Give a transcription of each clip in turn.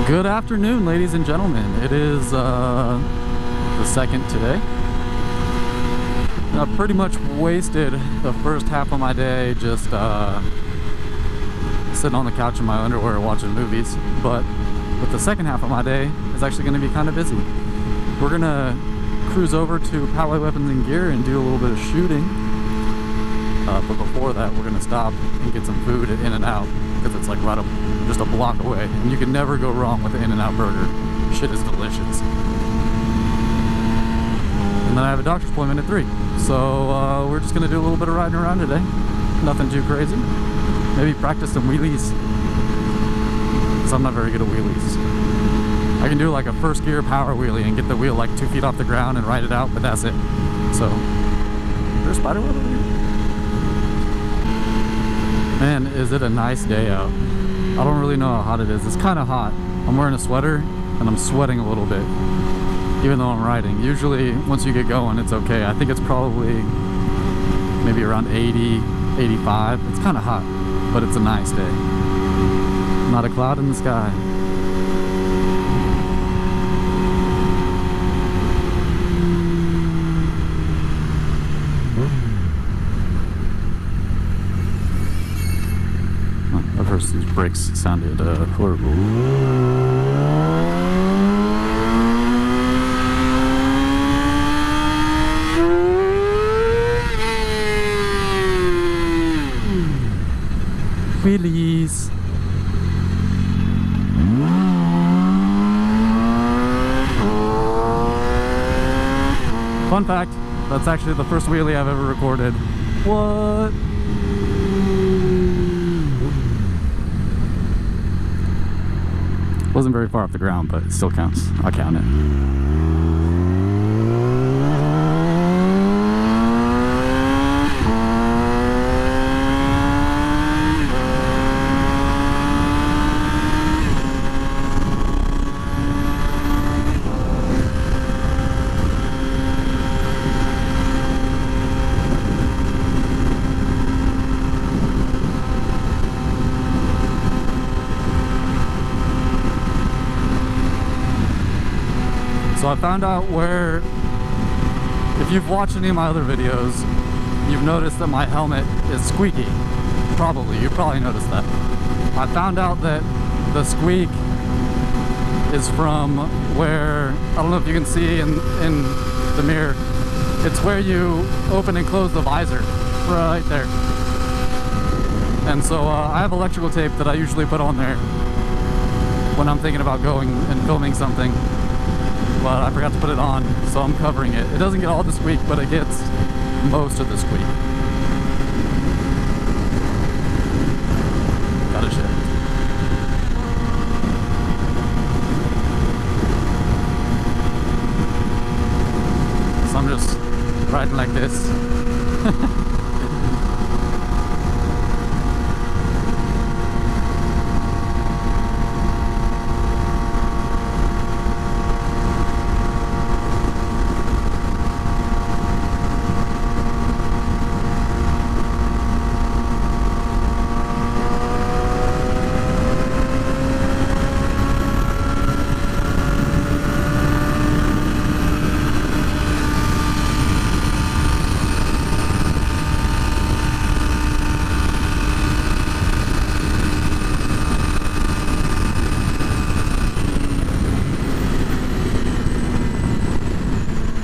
Good afternoon, ladies and gentlemen. It is the 2nd today. I pretty much wasted the first half of my day just sitting on the couch in my underwear watching movies, but with the second half of my day is actually going to be kind of busy. We're going to cruise over to Poway Weapons and Gear and do a little bit of shooting, but before that we're going to stop and get some food at In-N-Out, because it's like right up just a block away, and you can never go wrong with the In-N-Out burger. Shit is delicious. And then I have a doctor's appointment at 3, so we're just gonna do a little bit of riding around today. Nothing too crazy. Maybe practice some wheelies, because I'm not very good at wheelies. I can do like a first gear power wheelie and get the wheel like 2 feet off the ground and ride it out, but that's it. So there's a spider web over here. Man, is it a nice day out. I don't really know how hot it is. It's kind of hot. I'm wearing a sweater and I'm sweating a little bit, even though I'm riding. Usually once you get going it's okay. I think it's probably maybe around 80, 85. It's kind of hot, but it's a nice day. Not a cloud in the sky. At first these brakes sounded horrible. Wheelies. Fun fact, that's actually the first wheelie I've ever recorded. What? Wasn't very far off the ground, but it still counts. I'll count it. So I found out where, if you've watched any of my other videos, you've noticed that my helmet is squeaky. You probably noticed that. I found out that the squeak is from where, I don't know if you can see in the mirror, it's where you open and close the visor, right there. And so I have electrical tape that I usually put on there when I'm thinking about going and filming something. But I forgot to put it on, so I'm covering it. It doesn't get all the squeak, but it gets most of the squeak. Gotta shift. So I'm just riding like this.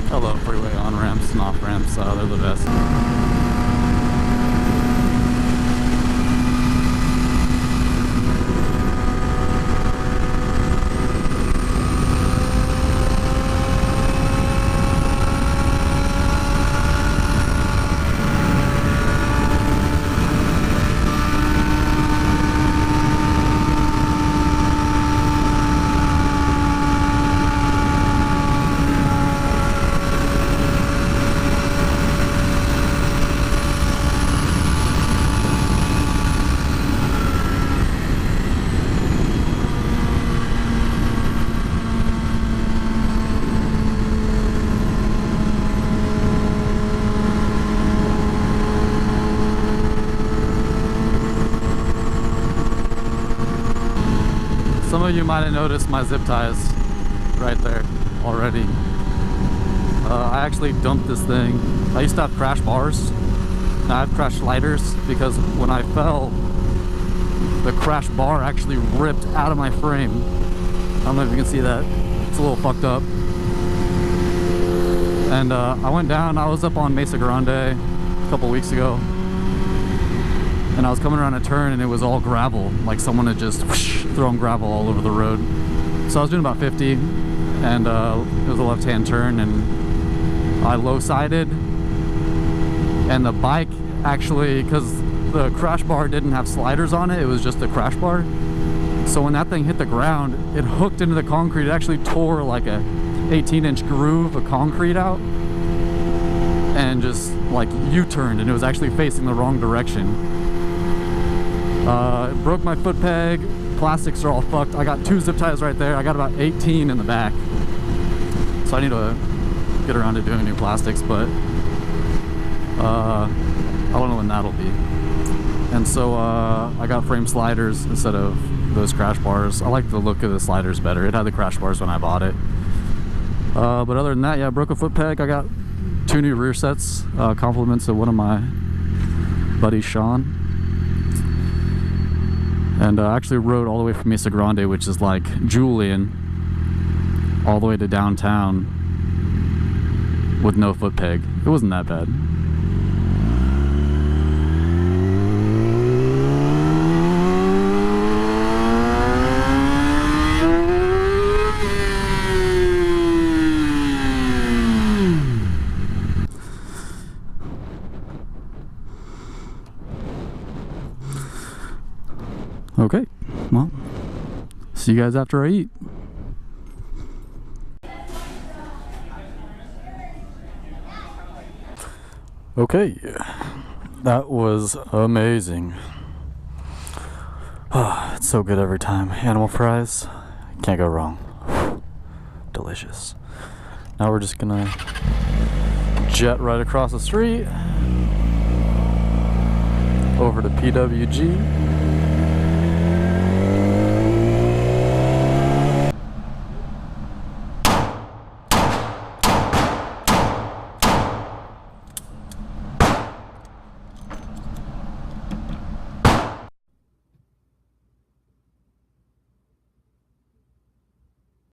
I love freeway on-ramps and off-ramps, they're the best. some of you might have noticed my zip ties right there already. I actually dumped this thing. I used to have crash bars. Now I have crash sliders because when I fell, the crash bar actually ripped out of my frame. I don't know if you can see that. It's a little fucked up. And I went down. I was up on Mesa Grande a couple weeks ago. And I was coming around a turn and it was all gravel. Like someone had just thrown gravel all over the road. So I was doing about 50 and it was a left-hand turn and I low-sided. And the bike actually, because the crash bar didn't have sliders on it, it was just a crash bar. So when that thing hit the ground, it hooked into the concrete. It actually tore like a 18-inch groove of concrete out and just like U-turned, and it was actually facing the wrong direction. It broke my foot peg. Plastics are all fucked. I got 2 zip ties right there. I got about 18 in the back. So I need to get around to doing new plastics, but I don't know when that'll be. And so I got frame sliders instead of those crash bars. I like the look of the sliders better. It had the crash bars when I bought it. But other than that, yeah, I broke a foot peg. I got 2 new rear sets, compliments of one of my buddies, Sean. And I actually rode all the way from Mesa Grande, which is like Julian, all the way to downtown with no foot peg. It wasn't that bad. Okay, well, see you guys after I eat. Okay, that was amazing. Oh, it's so good every time. Animal fries, can't go wrong. Delicious. Now we're just gonna jet right across the street over to PWG.